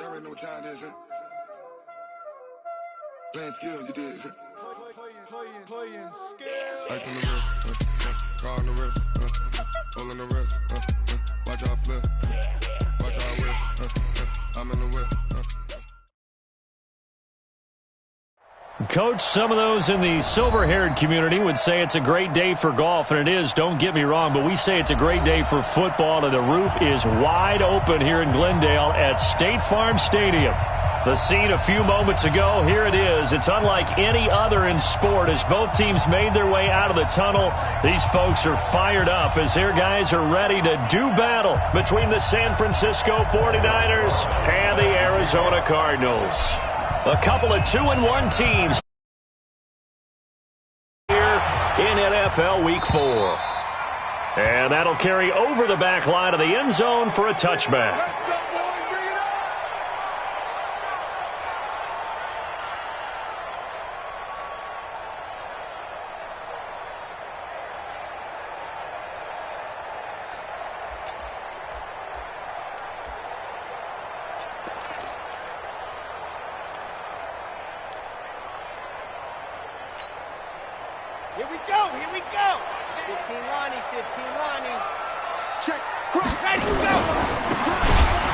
Y'all already know what time it is, huh? Playing skills, you did. Playing skills. Ice on the wrist, car on the wrist, hole in the wrist, watch out flip, watch out whip, I'm in the whip. Coach, some of those in the silver-haired community would say it's a great day for golf, and it is, don't get me wrong, but we say it's a great day for football, and the roof is wide open here in Glendale at State Farm Stadium. The scene a few moments ago, here it is. It's unlike any other in sport as both teams made their way out of the tunnel. These folks are fired up as their guys are ready to do battle between the San Francisco 49ers and the Arizona Cardinals. A couple of 2-1 teams here in NFL Week 4. And that'll carry over the back line of the end zone for a touchback. Here we go, here we go. 15 Lonnie, 15 Lonnie. Check, cross, ready, go.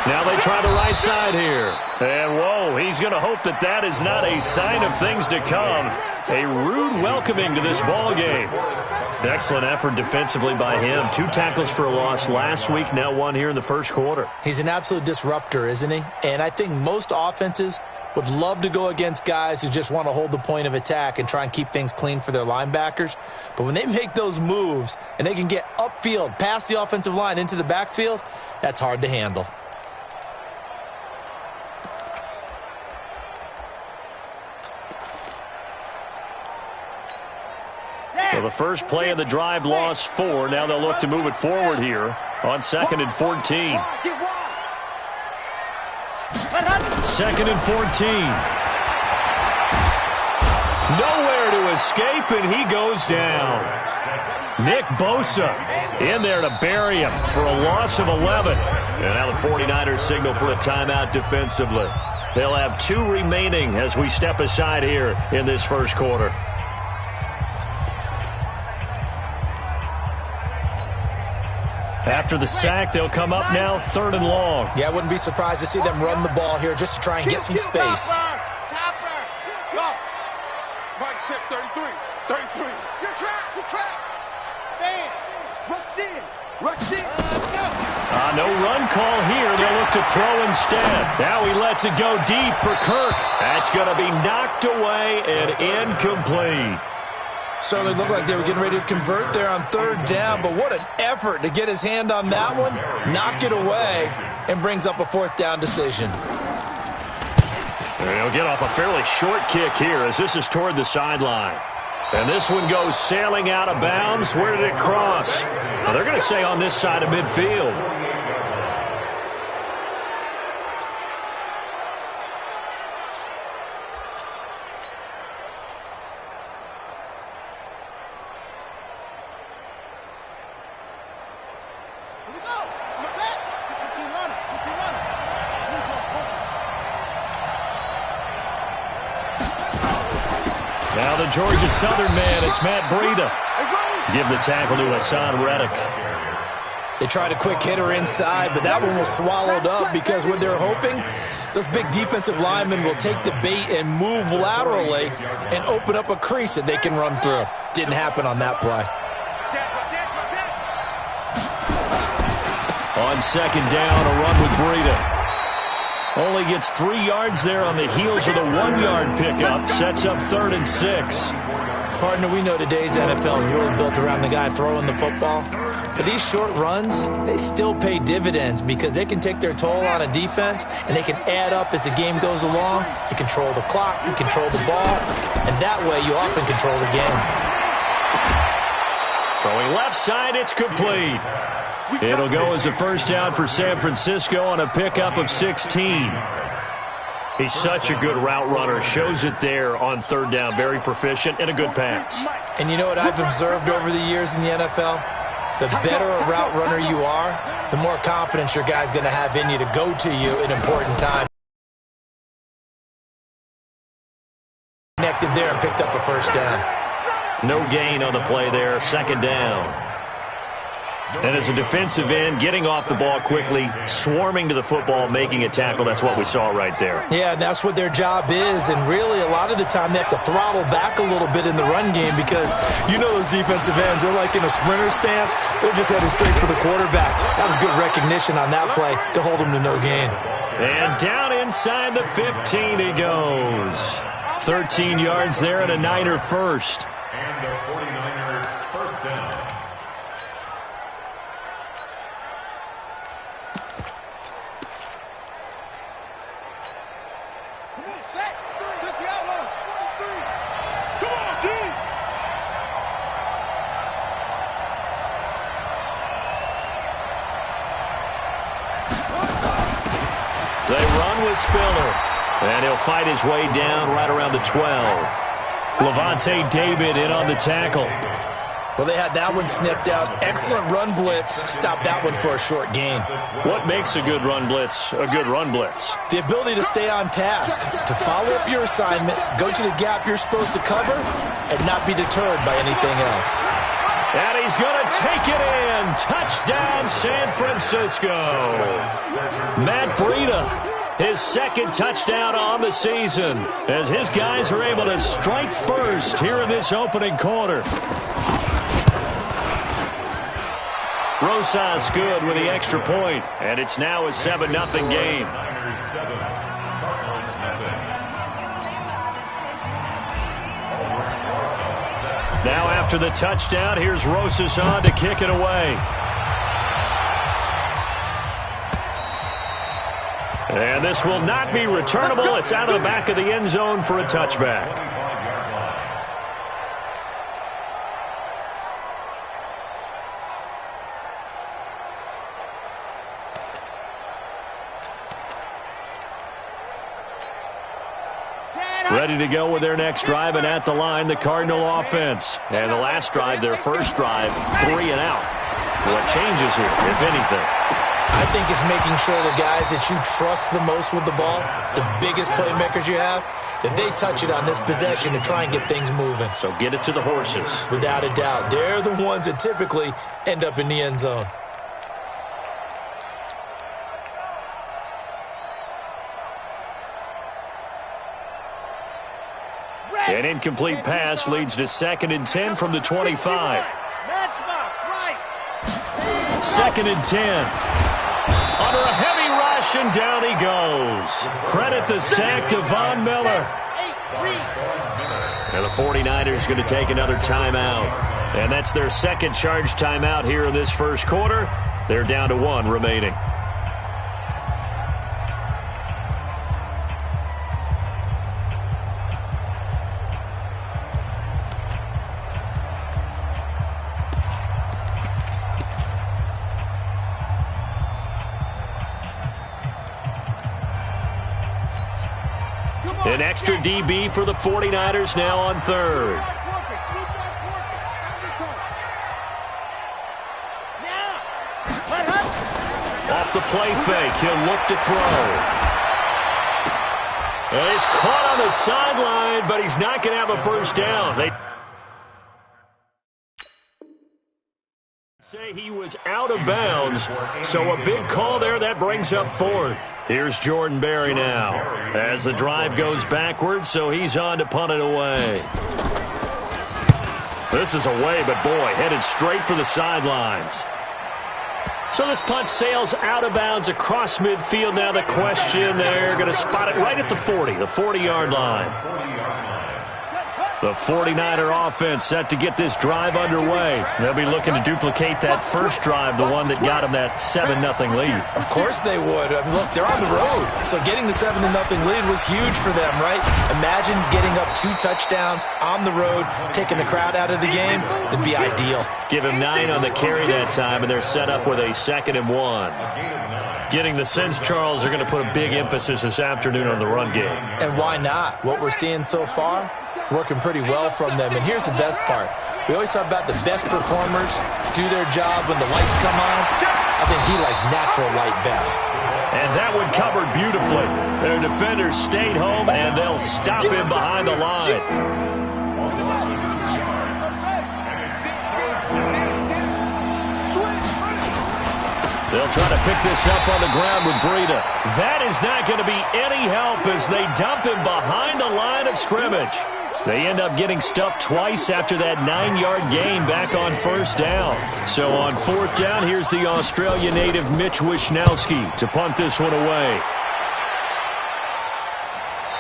Now they try the right side here. And, whoa, he's going to hope that that is not a sign of things to come. A rude welcoming to this ball game. Excellent effort defensively by him. 2 tackles for a loss last week, now 1 here in the first quarter. He's an absolute disruptor, isn't he? And I think most offenses would love to go against guys who just want to hold the point of attack and try and keep things clean for their linebackers. But when they make those moves and they can get upfield, past the offensive line into the backfield, that's hard to handle. Well, the first play of the drive lost 4. Now they'll look to move it forward here on 2nd and 14. 2nd and 14. Nowhere to escape, and he goes down. Nick Bosa in there to bury him for a loss of 11. And now the 49ers signal for a timeout defensively. They'll have 2 remaining as we step aside here in this first quarter. After the sack, they'll come up now 3rd and long. Yeah, I wouldn't be surprised to see them run the ball here just to try and get some space. Chopper, go. Mike check 33, 33. Your track. Man, rush in. Go. No run call here. They'll look to throw instead. Now he lets it go deep for Kirk. That's going to be knocked away and incomplete. Certainly looked like they were getting ready to convert there on 3rd down, but what an effort to get his hand on that one, knock it away, and brings up a 4th down decision. And he'll get off a fairly short kick here as this is toward the sideline. And this one goes sailing out of bounds. Where did it cross? Well, they're going to say on this side of midfield. Now the Georgia Southern man, it's Matt Breida. Give the tackle to Hassan Reddick. They tried a quick hitter inside, but that one was swallowed up because what they're hoping, those big defensive linemen will take the bait and move laterally and open up a crease that they can run through. Didn't happen on that play. On 2nd down, a run with Breida. Only gets 3 yards there on the heels of the 1-yard pickup. Sets up 3rd and 6. Partner, we know today's NFL is really built around the guy throwing the football. But these short runs, they still pay dividends because they can take their toll on a defense and they can add up as the game goes along. You control the clock, you control the ball, and that way you often control the game. Throwing left side, it's complete. It'll go as a 1st down for San Francisco on a pickup of 16. He's such a good route runner. Shows it there on 3rd down. Very proficient and a good pass. And you know what I've observed over the years in the NFL? The better a route runner you are, the more confidence your guy's going to have in you to go to you in important times. No gain on the play there, second down. And as a defensive end, getting off the ball quickly, swarming to the football, making a tackle, that's what we saw right there. Yeah, and that's what their job is. And really, a lot of the time, they have to throttle back a little bit in the run game because you know those defensive ends, they're like in a sprinter stance. They're just headed straight for the quarterback. That was good recognition on that play to hold them to no gain. And down inside the 15 he goes. 13 yards there and a Niner first. And the 49ers first down. They run with Spiller, and he'll fight his way down right around the 12. Levante David in on the tackle. Well, they had that one sniffed out. Excellent run blitz. Stopped that one for a short gain. What makes a good run blitz a good run blitz? The ability to stay on task, to follow up your assignment, go to the gap you're supposed to cover, and not be deterred by anything else. And he's going to take it in. Touchdown, San Francisco. Matt Breida, his second touchdown on the season, as his guys are able to strike first here in this opening quarter. Rosas good with the extra point, and it's now a 7-0 game. Now after the touchdown, here's Rosas on to kick it away. And this will not be returnable. It's out of the back of the end zone for a touchback. Ready to go with their next drive, and at the line, the Cardinal offense. And the last drive, their first drive, 3 and out. What changes here, if anything? I think it's making sure the guys that you trust the most with the ball, the biggest playmakers you have, that they touch it on this possession to try and get things moving. So get it to the horses. Without a doubt. They're the ones that typically end up in the end zone. An incomplete pass leads to 2nd and 10 from the 25. Second and 10. Under a heavy rush, and down he goes. Credit the sack to Von Miller. And the 49ers going to take another timeout. And that's their second charge timeout here in this first quarter. They're down to 1 remaining. An extra DB for the 49ers now on 3rd. Off the play fake, he'll look to throw. And he's caught on the sideline, but he's not going to have a first down. They say he was out of bounds, so a big call there. That brings up 4th. Here's Jordan Berry now as the drive goes backwards, so he's on to punt it away. This is away, but boy, headed straight for the sidelines. So this punt sails out of bounds across midfield. Now the question, they're going to spot it right at the 40, the 40-yard line. The 49er offense set to get this drive underway. They'll be looking to duplicate that first drive, the one that got them that 7-0 lead. Of course they would. I mean, look, they're on the road. So getting the 7-0 lead was huge for them, right? Imagine getting up 2 touchdowns on the road, taking the crowd out of the game. It'd be ideal. Give him 9 on the carry that time, and they're set up with a 2nd and 1. Getting the sense, Charles, are going to put a big emphasis this afternoon on the run game. And why not? What we're seeing so far, it's working pretty well from them. And here's the best part. We always talk about the best performers do their job when the lights come on. I think he likes natural light best. And that one covered beautifully. Their defenders stayed home, and they'll stop him behind the line. They'll try to pick this up on the ground with Breida. That is not going to be any help as they dump him behind the line of scrimmage. They end up getting stuffed twice after that 9-yard gain back on first down. So on fourth down, here's the Australia native Mitch Wishnowsky to punt this one away.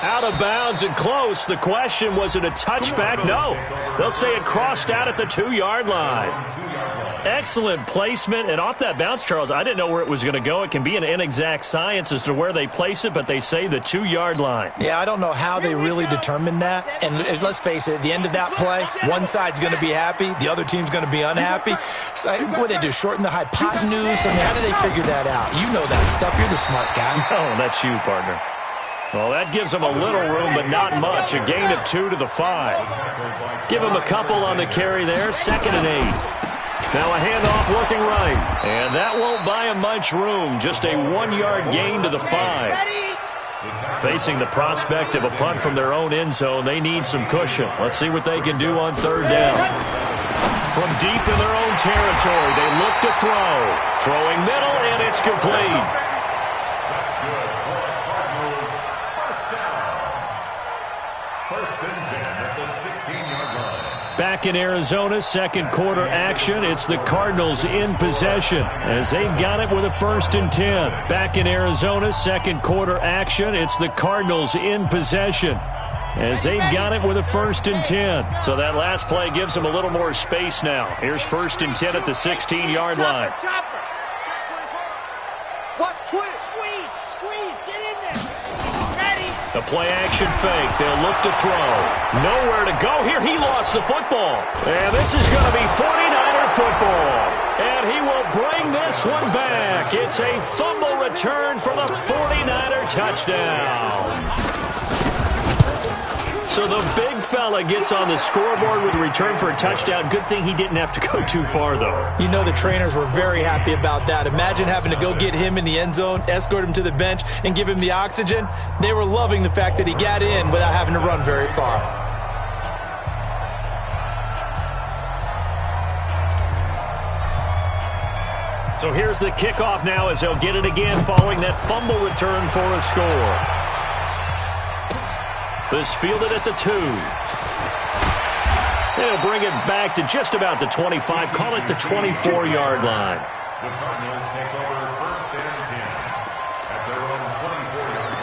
Out of bounds and close. The question, was it a touchback? No. They'll say it crossed out at the 2-yard line. Excellent placement, and off that bounce, Charles, I didn't know where it was going to go. It can be an inexact science as to where they place it, but they say the 2-yard line. Yeah, I don't know how they really determined that. And let's face it, at the end of that play, one side's going to be happy, the other team's going to be unhappy. So what did they do, shorten the hypotenuse? I mean, how did they figure that out? You know that stuff. You're the smart guy. Oh, that's you, partner. Well, that gives them a little room, but not much. A gain of 2 to the 5. Give them a couple on the carry there. 2nd and 8. Now a handoff looking right. And that won't buy them much room. Just a 1-yard gain to the 5. Facing the prospect of a punt from their own end zone, they need some cushion. Let's see what they can do on 3rd down. From deep in their own territory, they look to throw. Throwing middle, and it's complete. Back in Arizona, second quarter action. It's the Cardinals in possession as they've got it with a 1st and 10. Back in Arizona, second quarter action. It's the Cardinals in possession as they've got it with a 1st and 10. So that last play gives them a little more space now. Here's 1st and 10 at the 16-yard line. The play-action fake. They'll look to throw. Nowhere to go here. He lost the football. And this is going to be 49er football. And he will bring this one back. It's a fumble return for the 49er touchdown. So the big fella gets on the scoreboard with a return for a touchdown. Good thing he didn't have to go too far, though. You know the trainers were very happy about that. Imagine having to go get him in the end zone, escort him to the bench, and give him the oxygen. They were loving the fact that he got in without having to run very far. So here's the kickoff now as they'll get it again following that fumble return for a score. This fielded at the 2. They'll bring it back to just about the 25. Call it the 24-yard line. The Cardinals take over 1st and 10 at their own 24-yard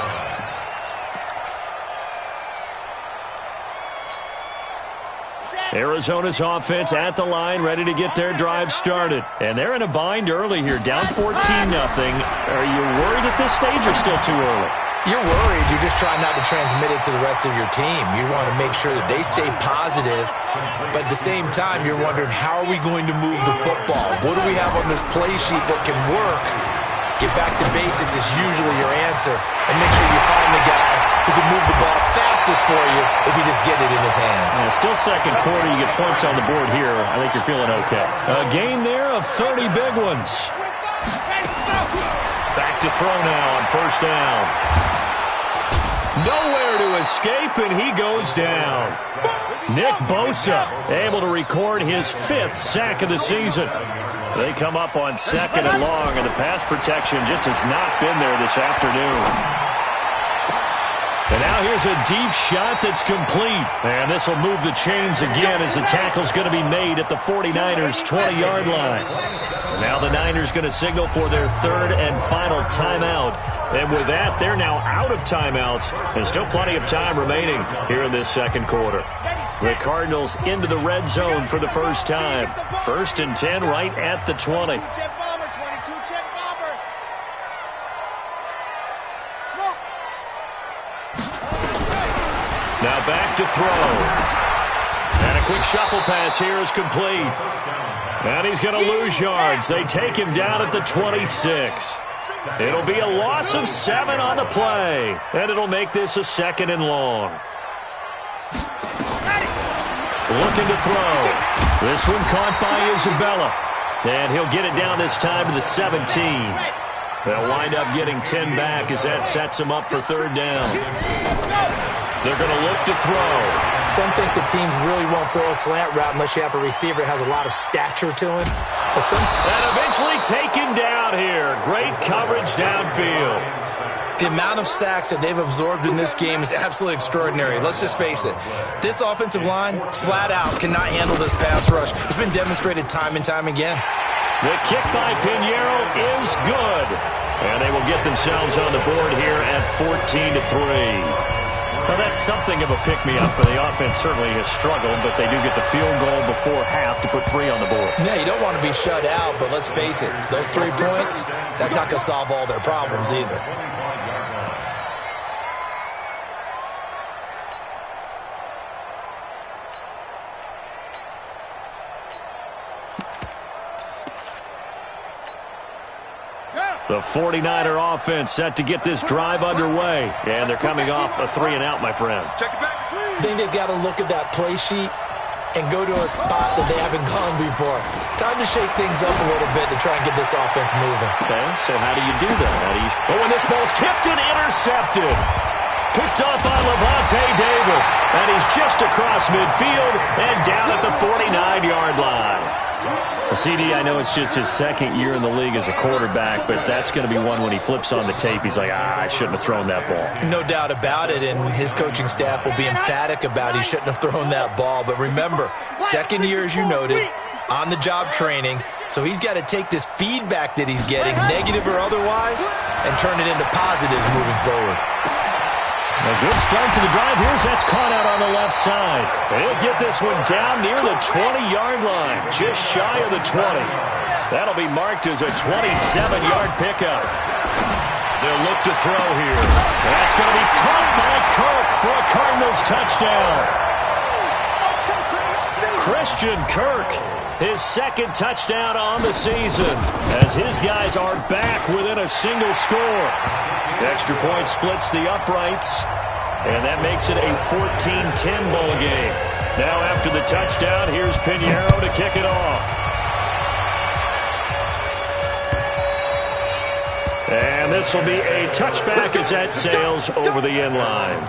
line. Arizona's offense at the line, ready to get their drive started. And they're in a bind early here, down 14-0. Are you worried at this stage or still too early? You're worried. You're just trying not to transmit it to the rest of your team. You want to make sure that they stay positive, but at the same time, you're wondering, how are we going to move the football? What do we have on this play sheet that can work? Get back to basics is usually your answer, and make sure you find the guy who can move the ball fastest for you if you just get it in his hands. Yeah, still second quarter. You get points on the board here. I think you're feeling okay. A gain there of 30 big ones. Back to throw now on 1st down. Nowhere to escape, and he goes down. Nick Bosa able to record his 5th sack of the season. They come up on 2nd and long, and the pass protection just has not been there this afternoon. And now here's a deep shot that's complete. And this will move the chains again as the tackle's going to be made at the 49ers' 20-yard line. And now the Niners going to signal for their 3rd and final timeout. And with that, they're now out of timeouts. And still plenty of time remaining here in this second quarter. The Cardinals into the red zone for the first time. 1st and 10 right at the 20. Now back to throw. And a quick shuffle pass here is complete. And he's going to lose yards. They take him down at the 26. It'll be a loss of 7 on the play. And it'll make this a 2nd and long. Looking to throw. This one caught by Isabella. And he'll get it down this time to the 17. They'll wind up getting 10 back as that sets him up for 3rd down. They're going to look to throw. Some think the teams really won't throw a slant route unless you have a receiver that has a lot of stature to him. And eventually taken down here. Great coverage downfield. The amount of sacks that they've absorbed in this game is absolutely extraordinary. Let's just face it. This offensive line, flat out, cannot handle this pass rush. It's been demonstrated time and time again. The kick by Pinheiro is good. And they will get themselves on the board here at 14-3. Well, that's something of a pick-me-up, and the offense certainly has struggled, but they do get the field goal before half to put 3 on the board. Yeah, you don't want to be shut out, but let's face it, those 3 points, that's not going to solve all their problems either. The 49er offense set to get this drive underway. And they're coming off a 3-and-out, my friend. I think they've got to look at that play sheet and go to a spot that they haven't gone before. Time to shake things up a little bit to try and get this offense moving. Okay, so how do you do that? And this ball's tipped and intercepted. Picked off by Levante David. And he's just across midfield and down at the 49-yard line. CD, I know it's just his second year in the league as a quarterback, but that's going to be one when he flips on the tape. He's like, I shouldn't have thrown that ball. No doubt about it, and his coaching staff will be emphatic about he shouldn't have thrown that ball. But remember, second year, as you noted, on-the-job training, so he's got to take this feedback that he's getting, negative or otherwise, and turn it into positives moving forward. A good start to the drive. That's caught out on the left side. He'll get this one down near the 20-yard line, just shy of the 20. That'll be marked as a 27-yard pickup. They'll look to throw here. That's going to be caught by Kirk for a Cardinals touchdown. Christian Kirk, his second touchdown on the season, as his guys are back within a single score. The extra point splits the uprights, and that makes it a 14-10 ball game. Now after the touchdown, here's Pinheiro to kick it off. And this will be a touchback as that sails over the end line.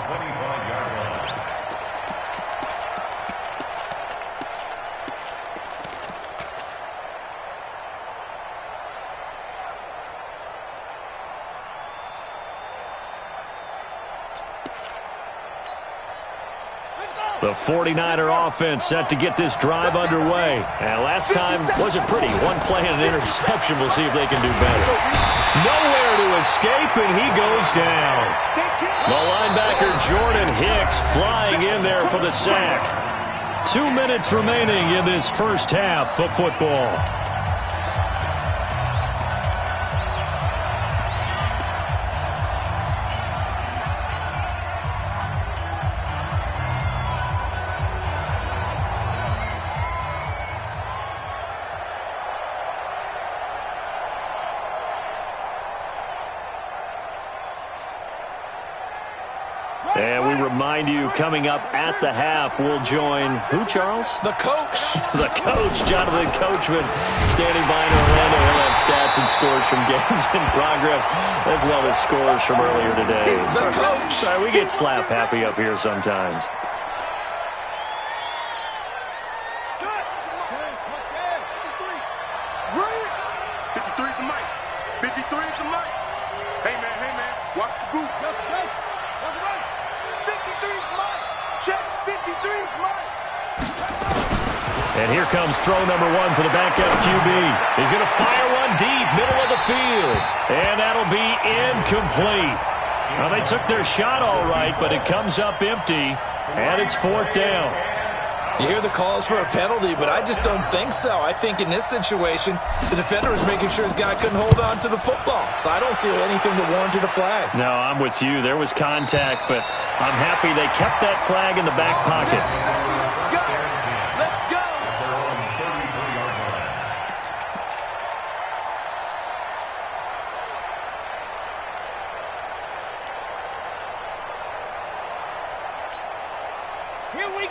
The 49er offense set to get this drive underway. And last time wasn't pretty. One play and an interception. We'll see if they can do better. Nowhere to escape, and he goes down. The linebacker Jordan Hicks flying in there for the sack. 2 minutes remaining in this first half of football. And we remind you, coming up at the half, we'll join who, Charles? The coach. The coach, Jonathan Coachman, standing by in Orlando. He'll have stats and scores from games in progress, as well as scores from earlier today. The coach. Sorry, we get slap happy up here sometimes. And here comes throw number 1 for the backup QB. He's going to fire one deep, middle of the field. And that'll be incomplete. Well, they took their shot all right, but it comes up empty, and it's 4th down. You hear the calls for a penalty, but I just don't think so. I think in this situation, the defender was making sure his guy couldn't hold on to the football. So I don't see anything that warranted a flag. No, I'm with you. There was contact, but I'm happy they kept that flag in the back pocket.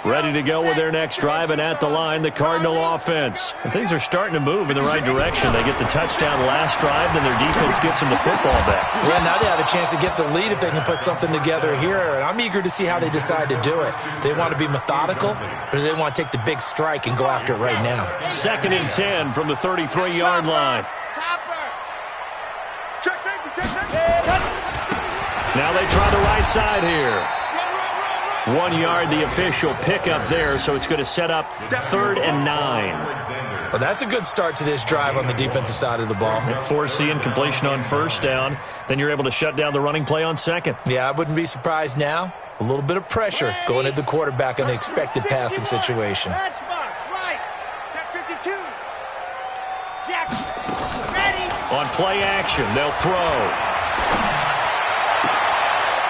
Ready to go with their next drive, and at the line, the Cardinal offense. And things are starting to move in the right direction. They get the touchdown last drive, then their defense gets them the football back. Yeah, now they have a chance to get the lead if they can put something together here. And I'm eager to see how they decide to do it. Do they want to be methodical, or do they want to take the big strike and go after it right now? 2nd and 10 from the 33-yard line. Now they try the right side here. 1 yard, the official pickup there, so it's going to set up 3rd and 9. Well, that's a good start to this drive on the defensive side of the ball. Force the incompletion on 1st down. Then you're able to shut down the running play on 2nd. Yeah, I wouldn't be surprised now. A little bit of pressure going at the quarterback in an expected passing situation. On play action, they'll throw.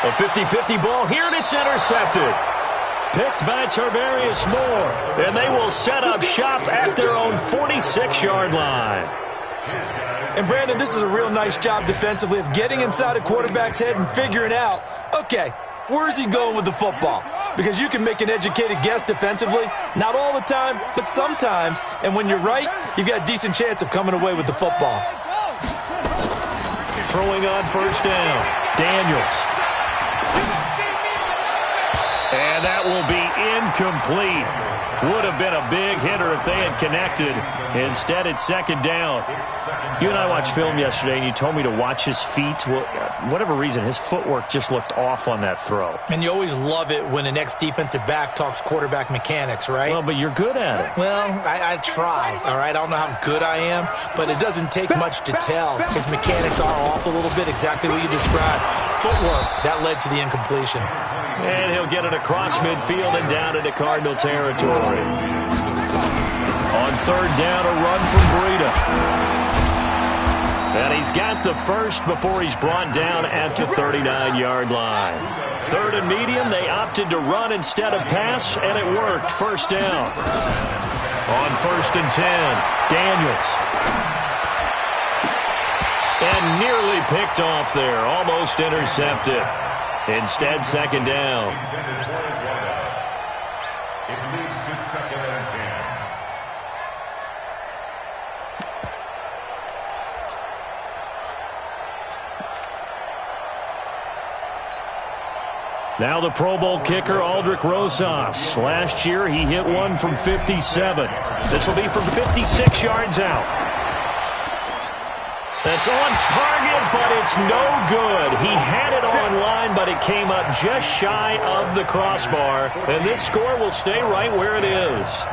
A 50-50 ball here, and it's intercepted. Picked by Tarvarius Moore, and they will set up shop at their own 46-yard line. And, Brandon, this is a real nice job defensively of getting inside a quarterback's head and figuring out, okay, where's he going with the football? Because you can make an educated guess defensively, not all the time, but sometimes. And when you're right, you've got a decent chance of coming away with the football. Throwing on 1st down, Daniels. And that will be incomplete. Would have been a big hitter if they had connected. Instead, it's 2nd down. You and I watched film yesterday, and you told me to watch his feet. Well, for whatever reason, his footwork just looked off on that throw. And you always love it when an ex-defensive back talks quarterback mechanics, right? Well, but you're good at it. Well, I try, all right? I don't know how good I am, but it doesn't take much to tell. His mechanics are off a little bit, exactly what you described. Footwork, that led to the incompletion. And he'll get it across midfield and down into Cardinal territory. On 3rd down, a run from Breida. And he's got the first before he's brought down at the 39-yard line. 3rd and medium, they opted to run instead of pass, and it worked. 1st down. On 1st and 10, Daniels. And nearly picked off there, almost intercepted. Instead, 2nd down. It leads to 2nd and 10. Now the Pro Bowl kicker, Aldrich Rosas. Last year, he hit one from 57. This will be from 56 yards out. That's on target, but it's no good. He had it on line, but it came up just shy of the crossbar. And this score will stay right where it is.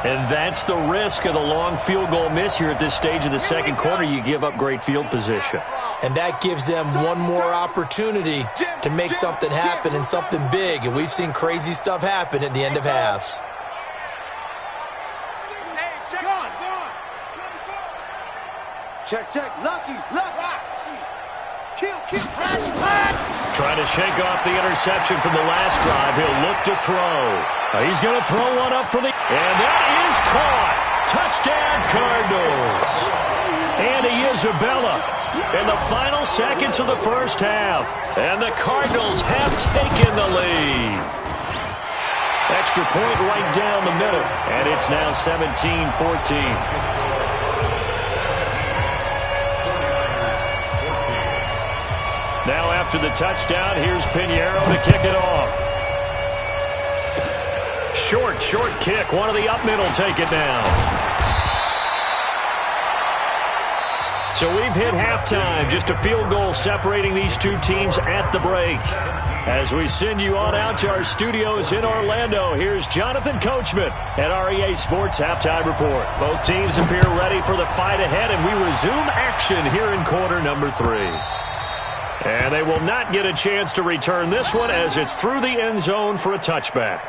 And that's the risk of the long field goal miss here at this stage of the 2nd quarter. You give up great field position. And that gives them one more opportunity to make something happen and something big. And we've seen crazy stuff happen at the end of halves. Check, lucky. Kill. Trying to shake off the interception from the last drive. He'll look to throw. He's going to throw one up for the... And that is caught. Touchdown, Cardinals. Andy Isabella in the final seconds of the 1st half. And the Cardinals have taken the lead. Extra point right down the middle. And it's now 17-14. Now after the touchdown, here's Pinheiro to kick it off. Short kick. One of the up middle take it down. So we've hit halftime. Just a field goal separating these two teams at the break. As we send you on out to our studios in Orlando, here's Jonathan Coachman at REA Sports Halftime Report. Both teams appear ready for the fight ahead, and we resume action here in quarter number 3. And they will not get a chance to return this one as it's through the end zone for a touchback.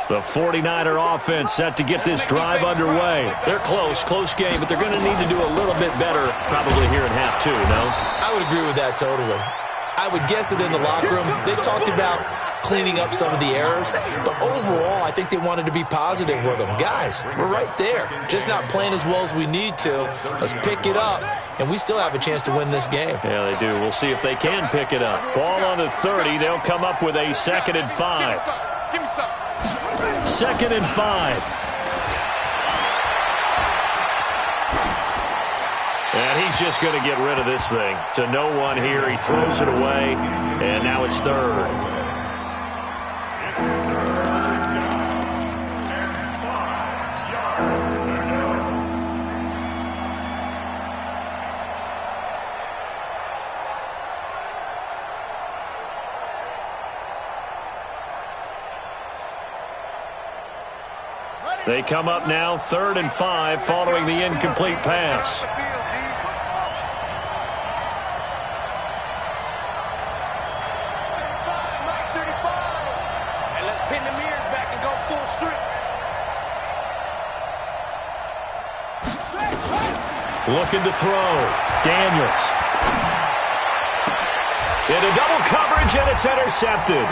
The 49er offense set to get this drive underway. They're close game, but they're going to need to do a little bit better probably here in half 2, no? I would agree with that totally. I would guess it in the locker room. They talked about cleaning up some of the errors. But overall, I think they wanted to be positive with them. Guys, we're right there. Just not playing as well as we need to. Let's pick it up, and we still have a chance to win this game. Yeah, they do. We'll see if they can pick it up. Ball on the 30. They'll come up with a 2nd and 5. Give me some. 2nd and 5. And he's just going to get rid of this thing. To no one here. He throws it away, and now it's 3rd. They come up now 3rd and 5 following the incomplete pass. And let's pin the mirrors back and go full strip. Looking to throw. Daniels. Into double coverage, and it's intercepted.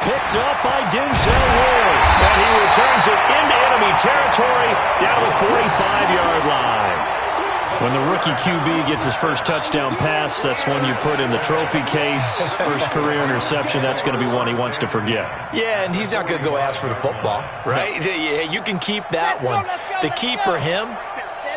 Picked up by Denzel Ward. And he returns it into enemy territory down the 45-yard line. When the rookie QB gets his first touchdown pass, that's one you put in the trophy case. First career interception, that's going to be one he wants to forget. Yeah, and he's not going to go ask for the football, right? Yeah, you can keep that one. The key for him,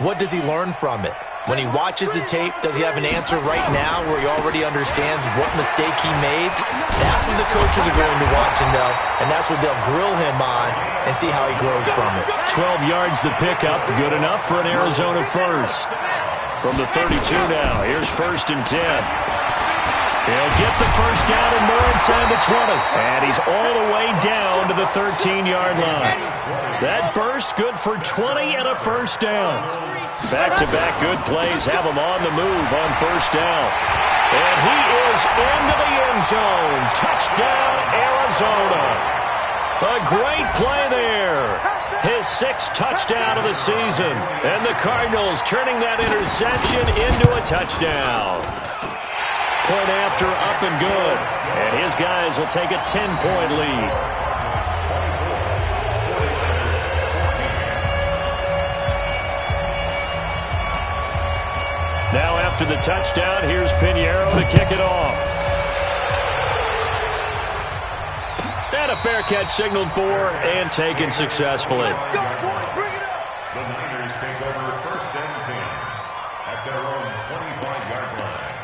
what does he learn from it? When he watches the tape, does he have an answer right now where he already understands what mistake he made? That's what the coaches are going to want to know, and that's what they'll grill him on and see how he grows from it. 12 yards to pick up, good enough for an Arizona first. From the 32 now, here's 1st and 10. He'll get the first down and more inside the 20. And he's all the way down to the 13-yard line. That burst good for 20 and a first down. Back-to-back good plays have him on the move on first down. And he is into the end zone. Touchdown, Arizona. A great play there. His 6th touchdown of the season. And the Cardinals turning that interception into a touchdown. Point after, up and good. And his guys will take a 10-point lead. Now after the touchdown, here's Pinheiro to kick it off. And a fair catch signaled for and taken successfully. The Niners take over 1st and 10 at their own 25-yard line.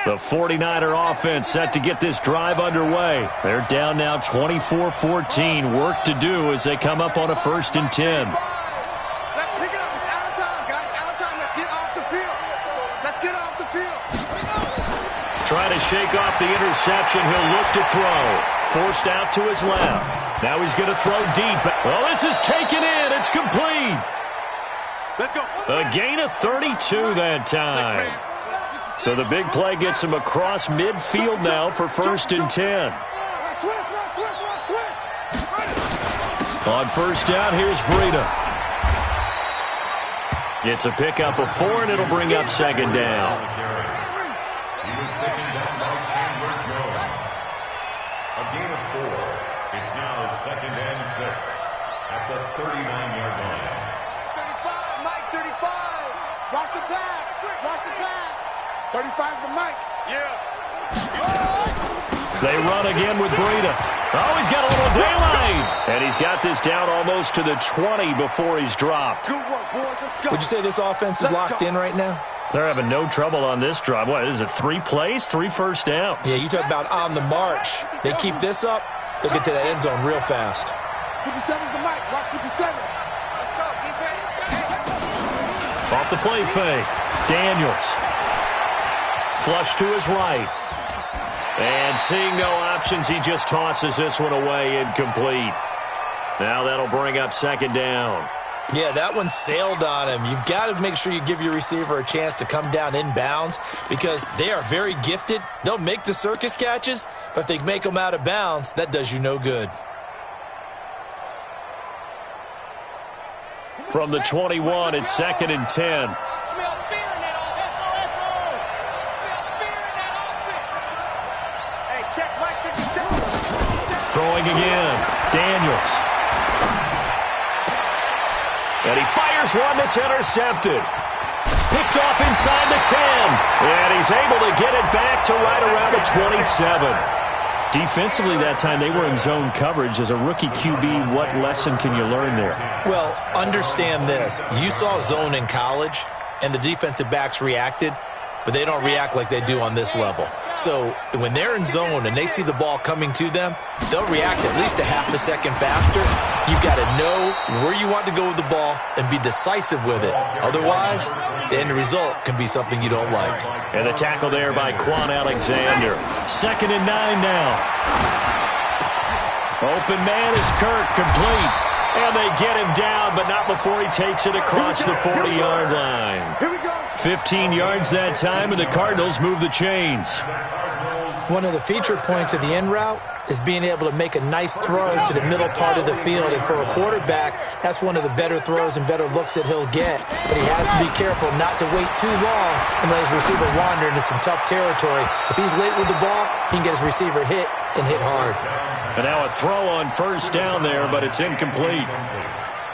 The 49er offense set to get this drive underway. They're down now 24-14. Work to do as they come up on a 1st and 10. Let's pick it up. It's out of time, guys. Out of time. Let's get off the field. Let's get off the field. Trying to shake off the interception. He'll look to throw. Forced out to his left. Now he's going to throw deep. Well, this is taken in. It's complete. Let's go. A gain of 32 that time. So the big play gets him across midfield now for 1st and 10. On first down, here's Breida. It's a pickup of 4, and it'll bring up 2nd down. He was taken down by Chandler Jones. A gain of 4. It's now 2nd and 6 at the 39-yard line. 35, Mike, 35. Watch the pass. Watch the pass. 35's the mic. Yeah. They run again with Breida. Oh, he's got a little daylight. And he's got this down almost to the 20 before he's dropped. Good work, boys. Let's go. Would you say this offense is locked in right now? They're having no trouble on this drive. What is it, 3 plays, 3 first downs? Yeah, you talk about on the march. They keep this up, they'll get to that end zone real fast. 57's the mic. Watch 57. Let's go. Defense. Off the play fake. Daniels. Flush to his right. And seeing no options, he just tosses this one away incomplete. Now that'll bring up 2nd down. Yeah, that one sailed on him. You've got to make sure you give your receiver a chance to come down inbounds because they are very gifted. They'll make the circus catches, but if they make them out of bounds, that does you no good. from the 21. It's 2nd and 10. Throwing again. Daniels. And he fires one that's intercepted. Picked off inside the 10. And he's able to get it back to right around the 27. Defensively that time, they were in zone coverage. As a rookie QB, what lesson can you learn there? Well, understand this. You saw zone in college, and the defensive backs reacted, but they don't react like they do on this level. So when they're in zone and they see the ball coming to them, they'll react at least a half a second faster. You've got to know where you want to go with the ball and be decisive with it. Otherwise, the end result can be something you don't like. And the tackle there by Quan Alexander. 2nd and 9 now. Open man is Kirk, complete. And they get him down, but not before he takes it across the 40-yard line. 15 yards that time, and the Cardinals move the chains. One of the feature points of the end route is being able to make a nice throw to the middle part of the field. And for a quarterback, that's one of the better throws and better looks that he'll get. But he has to be careful not to wait too long and let his receiver wander into some tough territory. If he's late with the ball, he can get his receiver hit and hit hard. And now a throw on first down there, but it's incomplete.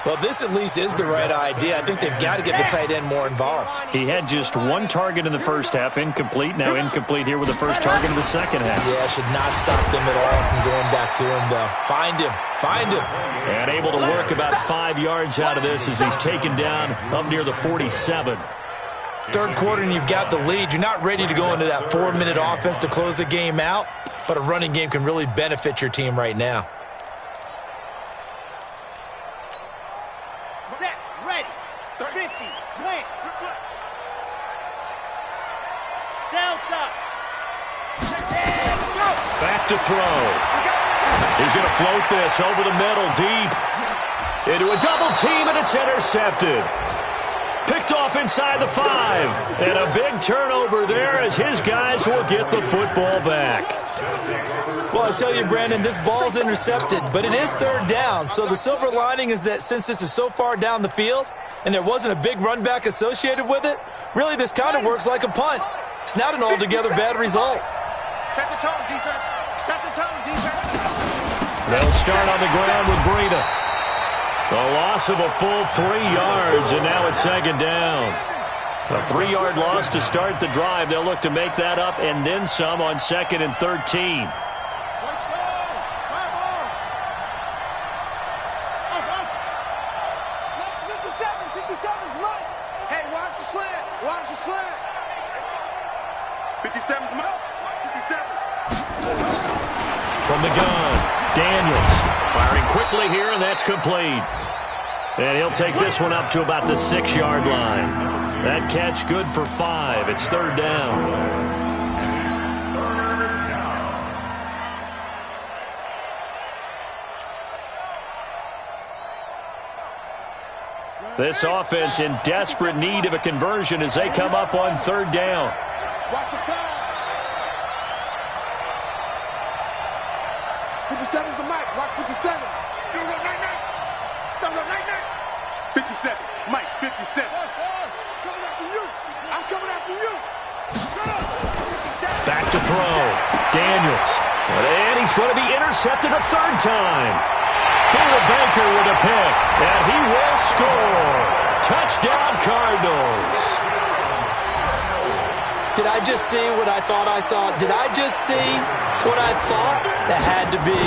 Well, this at least is the right idea. I think they've got to get the tight end more involved. He had just one target in the first half, incomplete. Now incomplete here with the first target in the second half. Yeah, should not stop them at all from going back to him, though. Find him. Find him. And able to work about 5 yards out of this as he's taken down up near the 47. Third quarter and you've got the lead. You're not ready to go into that 4-minute offense to close the game out, but a running game can really benefit your team right now. Set, ready, 50, plant. Delta. Back to throw. He's going to float this over the middle, deep. Into a double team, and it's intercepted. Picked off inside the 5. And a big turnover there as his guys will get the football back. Well, I tell you, Brandon, this ball's intercepted, but it is third down. So the silver lining is that since this is so far down the field and there wasn't a big run back associated with it, really this kind of works like a punt. It's not an altogether bad result. Set the tone, defense. Set the tone, defense. They'll start on the ground with Breida. The loss of a full 3 yards, and now it's second down. A 3-yard loss to start the drive. They'll look to make that up and then some on 2nd and 13. Hey, watch the slant. Watch the slant. 57's Mike. 57. From the gun, Daniels firing quickly here, and that's complete. And he'll take this one up to about the 6-yard line. That catch good for 5. It's third down. This offense in desperate need of a conversion as they come up on third down. Watch the pass. 57's the mic. Watch 57. Go right now. Go right now. 57. Mike, 57. Coming after you. I'm coming after you. Back to throw. Daniels. And he's going to be intercepted a third time. Buda Baker with a pick. And he will score. Touchdown, Cardinals. Did I just see what I thought I saw? Did I just see what I thought? That had to be.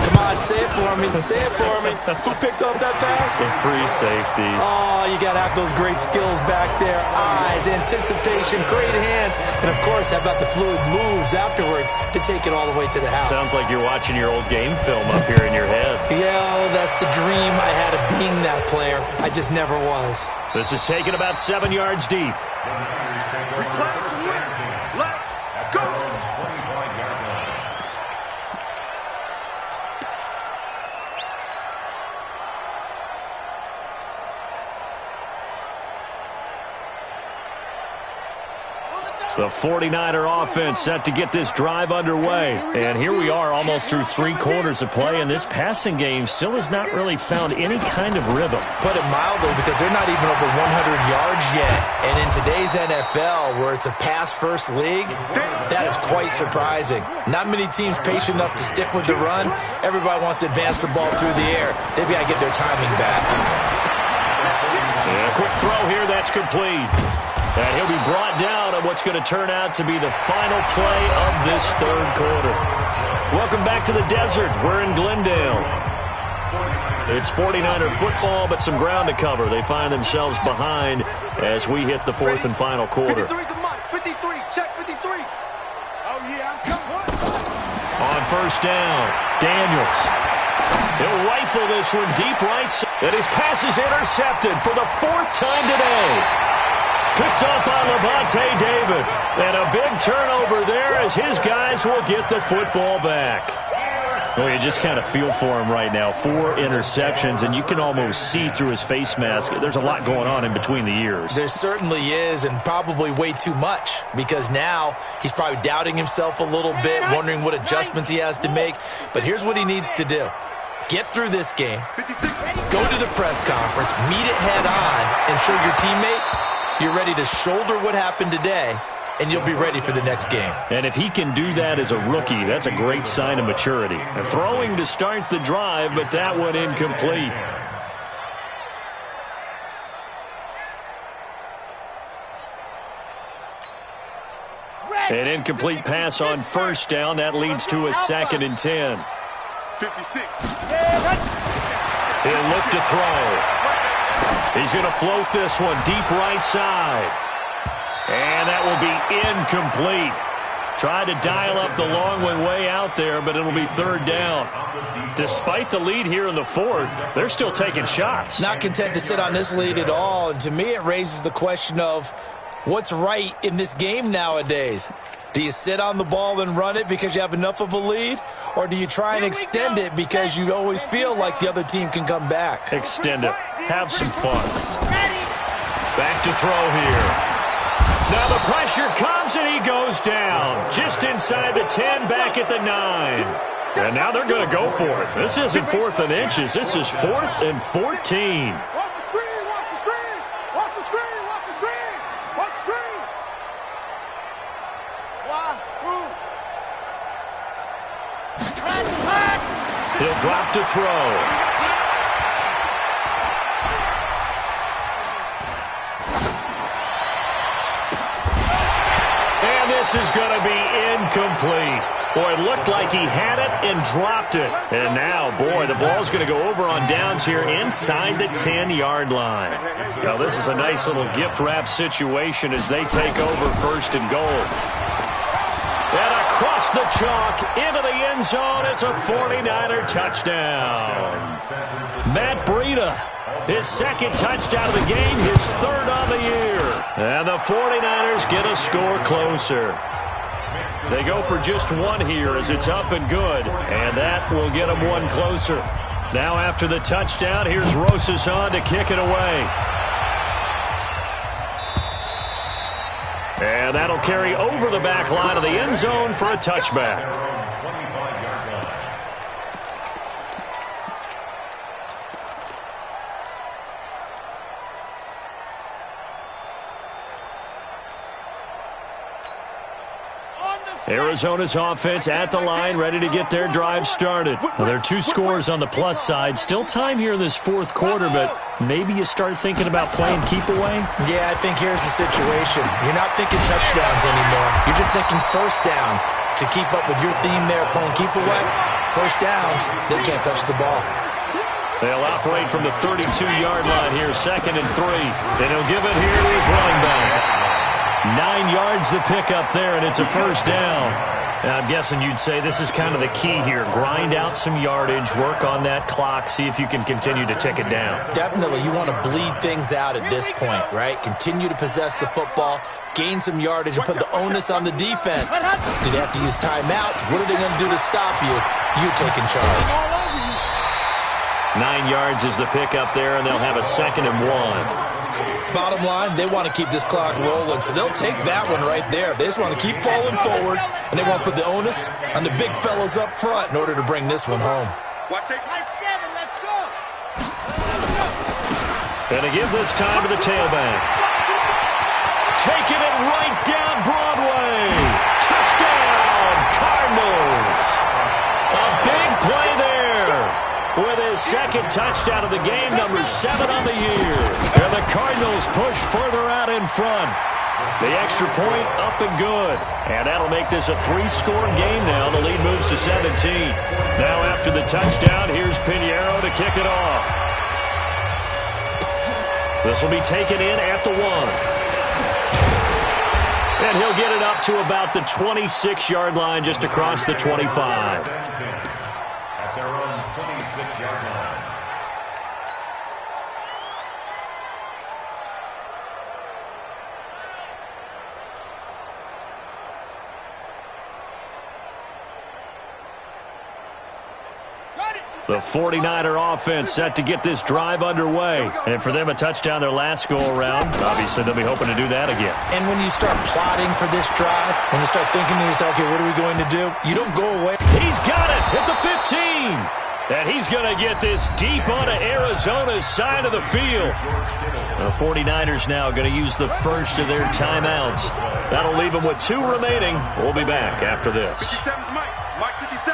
Come on, say it for me. Say it for me. Who picked up that pass? A free safety. Oh, you got to have those great skills back there. Eyes, anticipation, great hands. And, of course, how about the fluid moves afterwards to take it all the way to the house? Sounds like you're watching your old game film up here in your head. Yeah, that's the dream I had of being that player. I just never was. This is taken about 7 yards deep. The 49er offense set to get this drive underway. And here we are almost through 3 quarters of play, and this passing game still has not really found any kind of rhythm. Put it mildly, because they're not even over 100 yards yet. And in today's NFL, where it's a pass-first league, that is quite surprising. Not many teams patient enough to stick with the run. Everybody wants to advance the ball through the air. They've got to get their timing back. Yeah, quick throw here, that's complete. And he'll be brought down on what's going to turn out to be the final play of this third quarter. Welcome back to the desert. We're in Glendale. It's 49er football, but some ground to cover. They find themselves behind as we hit the fourth and final quarter. 53, check 53. Oh, yeah, I'm coming. On first down, Daniels. He'll rifle this one deep right side. And his pass is intercepted for the 4th time today. Picked up by Levante David. And a big turnover there as his guys will get the football back. Well, you just kind of feel for him right now. 4 interceptions, and you can almost see through his face mask. There's a lot going on in between the ears. There certainly is, and probably way too much, because now he's probably doubting himself a little bit, wondering what adjustments he has to make. But here's what he needs to do. Get through this game, go to the press conference, meet it head on, and show your teammates you're ready to shoulder what happened today, and you'll be ready for the next game. And if he can do that as a rookie, that's a great sign of maturity. And throwing to start the drive, but that one incomplete. An incomplete pass on first down. That leads to a 2nd and 10. 56. He'll look to throw. He's going to float this one deep right side. And that will be incomplete. Tried to dial up the long one way out there, but it'll be 3rd down. Despite the lead here in the 4th, they're still taking shots. Not content to sit on this lead at all. And to me, it raises the question of what's right in this game nowadays. Do you sit on the ball and run it because you have enough of a lead? Or do you try and extend it because you always feel like the other team can come back? Extend it. Have some fun. Back to throw here. Now the pressure comes and he goes down. Just inside the 10, back at the 9. And now they're going to go for it. This isn't 4th and inches. This is 4th and 14. Watch the screen, watch the screen. Watch the screen, watch the screen. Watch the screen. He'll drop to throw. And this is going to be incomplete. Boy, it looked like he had it and dropped it. And now, boy, the ball's going to go over on downs here inside the 10-yard line. Now, this is a nice little gift wrap situation as they take over 1st and goal. And across the chalk into the end zone, it's a 49er touchdown. Matt Breida, his 2nd touchdown of the game, his 3rd on the year. And the 49ers get a score closer. They go for just 1 here as it's up and good, and that will get them 1 closer. Now after the touchdown, here's Rosas on to kick it away. And that'll carry over the back line of the end zone for a touchback. Arizona's offense at the line, ready to get their drive started. Well, there are 2 scores on the plus side. Still time here in this 4th quarter, but maybe you start thinking about playing keep away? Yeah, I think here's the situation. You're not thinking touchdowns anymore. You're just thinking first downs. To keep up with your theme there, playing keep away, first downs, they can't touch the ball. They'll operate from the 32-yard line here, 2nd and 3. And he'll give it here to his running back. 9 yards to pick up there, and it's a 1st down. And I'm guessing you'd say this is kind of the key here. Grind out some yardage, work on that clock, see if you can continue to tick it down. Definitely. You want to bleed things out at this point, right? Continue to possess the football, gain some yardage, and put the onus on the defense. Do they have to use timeouts? What are they going to do to stop you? You're taking charge. 9 yards is the pickup there, and they'll have a 2nd and 1. Bottom line, they want to keep this clock rolling, so they'll take that one right there. They just want to keep falling forward, and they want to put the onus on the big fellas up front in order to bring this one home. Watch it. High 7, let's go. Gonna give this time to the tailback. Taking it right down Broadway. Touchdown, Cardinals. A big play there with his second touchdown of the game, number 7 on the year. And the Cardinals push further out in front. The extra point up and good. And that'll make this a 3-score game now. The lead moves to 17. Now after the touchdown, here's Pinheiro to kick it off. This will be taken in at the 1. And he'll get it up to about the 26-yard line, just across the 25. At their own 26-yard line. The 49er offense set to get this drive underway. And for them, a touchdown their last go-around. Obviously, they'll be hoping to do that again. And when you start plotting for this drive, when you start thinking to yourself, okay, what are we going to do? You don't go away. He's got it at the 15. And he's going to get this deep onto Arizona's side of the field. The 49ers now going to use the first of their timeouts. That'll leave them with 2 remaining. We'll be back after this. 57, Mike 57.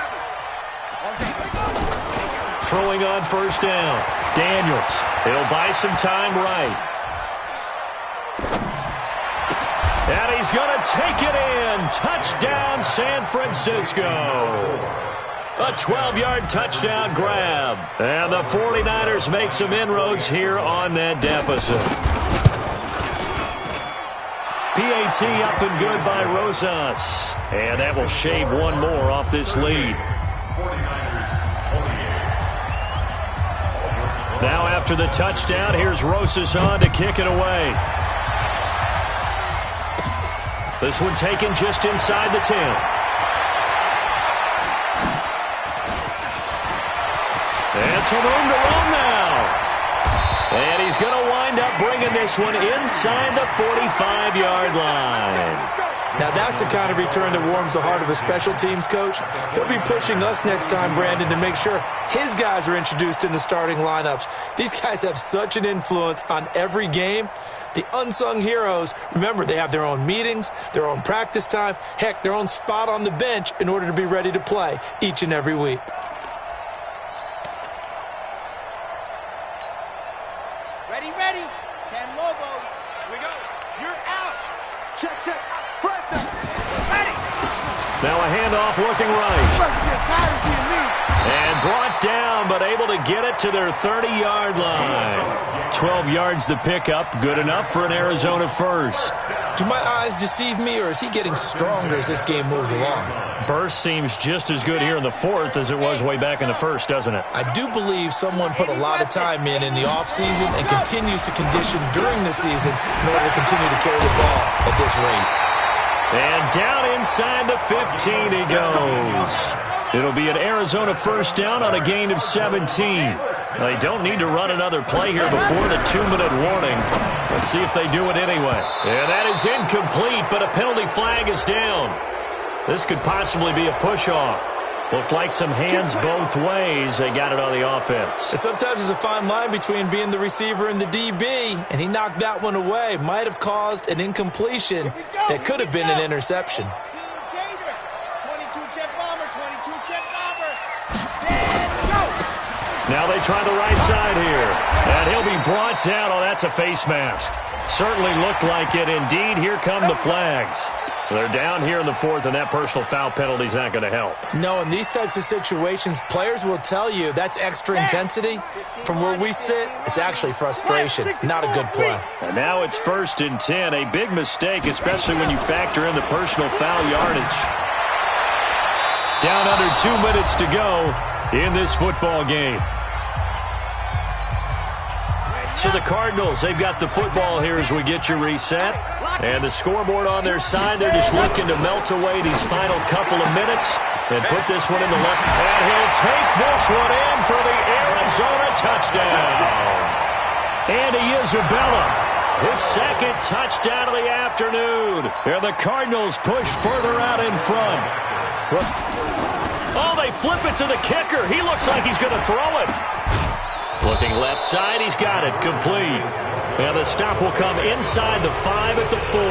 Throwing on first down. Daniels. He'll buy some time right. And he's going to take it in. Touchdown, San Francisco. A 12-yard touchdown grab. And the 49ers make some inroads here on that deficit. PAT up and good by Rosas. And that will shave one more off this lead. Now after the touchdown, here's Rosas on to kick it away. This one taken just inside the 10. And some room to run now. And he's going to wind up bringing this one inside the 45-yard line. Now, that's the kind of return that warms the heart of a special teams coach. He'll be pushing us next time, Brandon, to make sure his guys are introduced in the starting lineups. These guys have such an influence on every game. The unsung heroes, remember, they have their own meetings, their own practice time, heck, their own spot on the bench in order to be ready to play each and every week. Ready. 10 Lobos. We go. You're out. Check. Press them. Ready. Now a handoff looking right. Get tired of being me. And brought down, but able to get it to their 30-yard line. 12 yards to pick up. Good enough for an Arizona first. Do my eyes deceive me, or is he getting stronger as this game moves along? Burst seems just as good here in the 4th as it was way back in the 1st, doesn't it? I do believe someone put a lot of time in the offseason and continues to condition during the season in order to continue to carry the ball at this rate. And down inside the 15 he goes. It'll be an Arizona first down on a gain of 17. They don't need to run another play here before the 2-minute warning. Let's see if they do it anyway. And that is incomplete, but a penalty flag is down. This could possibly be a push-off. Looked like some hands both ways. They got it on the offense. And sometimes there's a fine line between being the receiver and the DB, and he knocked that one away. Might have caused an incompletion that could have been an interception. 22 jet bomber. Stand, go. Now they try the right side here. And he'll be brought down. Oh, that's a face mask. Certainly looked like it. Indeed, here come the flags. They're down here in the 4th, and that personal foul penalty is not going to help. No, in these types of situations, players will tell you that's extra intensity. From where we sit, it's actually frustration, not a good play. And now it's 1st and 10. A big mistake, especially when you factor in the personal foul yardage. Down under 2 minutes to go in this football game. So the Cardinals, they've got the football here as we get you reset. And the scoreboard on their side, they're just looking to melt away these final couple of minutes and put this one in the left. And he'll take this one in for the Arizona touchdown. Andy Isabella his second touchdown of the afternoon. And the Cardinals push further out in front. Oh, they flip it to the kicker. He looks like he's going to throw it. Looking left side, he's got it. Complete. And the stop will come inside the 5 at the 4.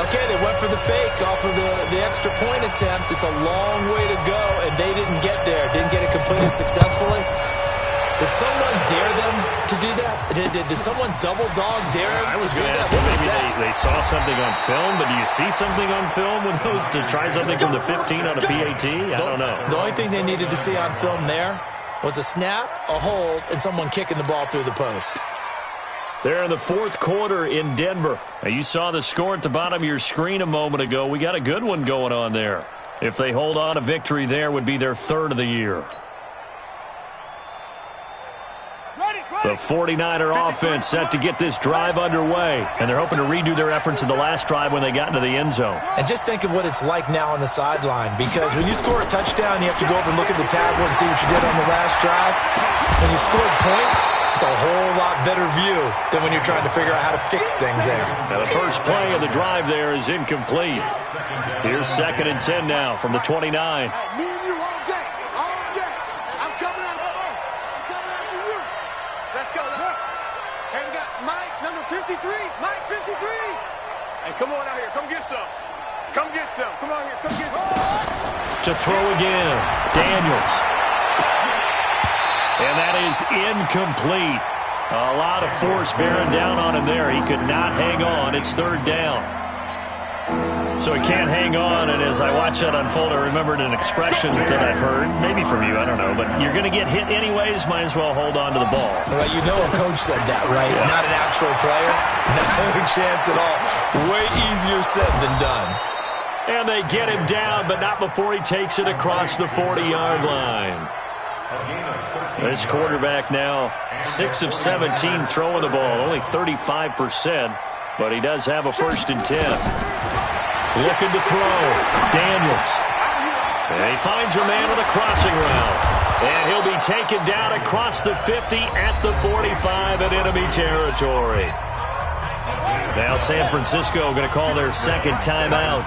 Okay, they went for the fake off of the extra point attempt. It's a long way to go, and they didn't get there. Didn't get it completed successfully. Did someone dare them to do that? Did someone double dog dare them I was to do going to that? ask, maybe they saw something on film, but do you see something on film with those to try something from the 15 on a PAT? I don't know. The only thing they needed to see on film there was a snap, a hold, and someone kicking the ball through the post. They're in the fourth quarter in Denver. Now, you saw the score at the bottom of your screen a moment ago. We got a good one going on there. If they hold on, a victory there would be their 3rd of the year. The 49er offense set to get this drive underway, and they're hoping to redo their efforts in the last drive when they got into the end zone. And just think of what it's like now on the sideline, because when you score a touchdown, you have to go over and look at the tablet and see what you did on the last drive. When you scored points, it's a whole lot better view than when you're trying to figure out how to fix things there. Now, the first play of the drive there is incomplete. Here's 2nd and 10 now from the 29. Me and you all day. All day. I'm coming after you. I'm coming after you. Let's go. Hey, we got Mike, number 53. Mike, 53. Hey, come on out here. Come get some. Come get some. Come on here. Come get some. To throw again, Daniels. And that is incomplete. A lot of force bearing down on him there. He could not hang on. It's 3rd down. So he can't hang on, and as I watch that unfold, I remembered an expression that I've heard, maybe from you, I don't know, but you're going to get hit anyways, might as well hold on to the ball. Well, you know a coach said that, right? Yeah. Not an actual player. No chance at all. Way easier said than done. And they get him down, but not before he takes it across the 40-yard line. This quarterback now 6 of 17 throwing the ball, only 35%, but he does have a 1st and 10. Looking to throw, Daniels. And he finds a man on the crossing route. And he'll be taken down across the 50 at the 45 in enemy territory. Now San Francisco going to call their 2nd timeout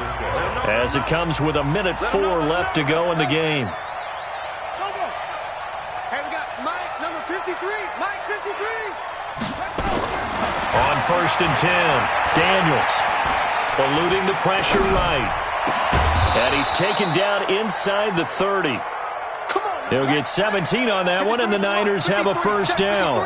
as it comes with 1:04 left to go in the game. Hey, we got Mike, number 53. Mike, 53. On 1st and 10, Daniels eluding the pressure right. And he's taken down inside the 30. He'll get 17 on that one, and the Niners have a 1st down.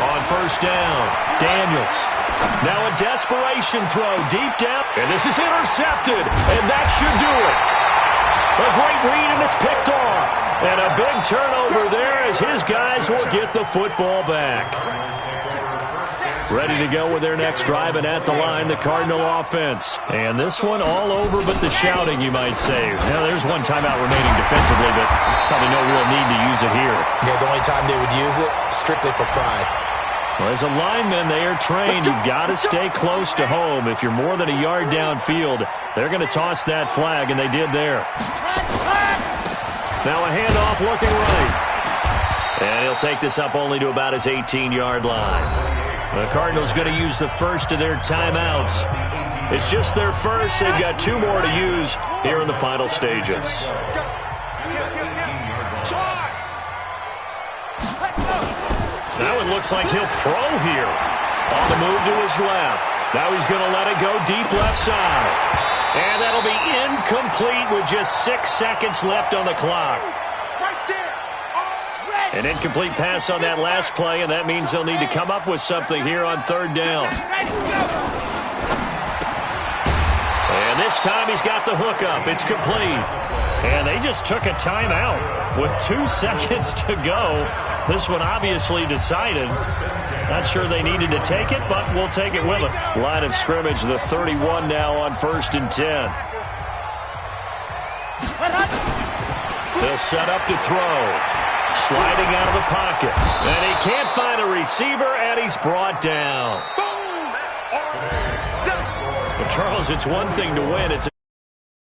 On 1st down, Daniels. Now a desperation throw deep down, and this is intercepted, and that should do it. A great read, and it's picked off. And a big turnover there as his guys will get the football back. Ready to go with their next drive, and at the line, the Cardinal offense. And this one all over but the shouting, you might say. Now, there's one timeout remaining defensively, but probably no real need to use it here. Yeah, the only time they would use it, strictly for pride. Well, as a lineman, they are trained. You've got to stay close to home. If you're more than a yard downfield, they're going to toss that flag, and they did there. Now a handoff looking right. And he'll take this up only to about his 18-yard line. The Cardinals going to use the first of their timeouts. It's just their first. They've got 2 more to use here in the final stages. Now it looks like he'll throw here. On the move to his left. Now he's going to let it go deep left side. And that'll be incomplete with just 6 seconds left on the clock. An incomplete pass on that last play, and that means they'll need to come up with something here on 3rd down. And this time he's got the hookup. It's complete. And they just took a timeout with 2 seconds to go. This one obviously decided. Not sure they needed to take it, but we'll take it with them. Line of scrimmage, the 31 now on 1st and 10. They'll set up to throw. Sliding out of the pocket. And he can't find a receiver, and he's brought down. Well, Charles, it's one thing to win. It's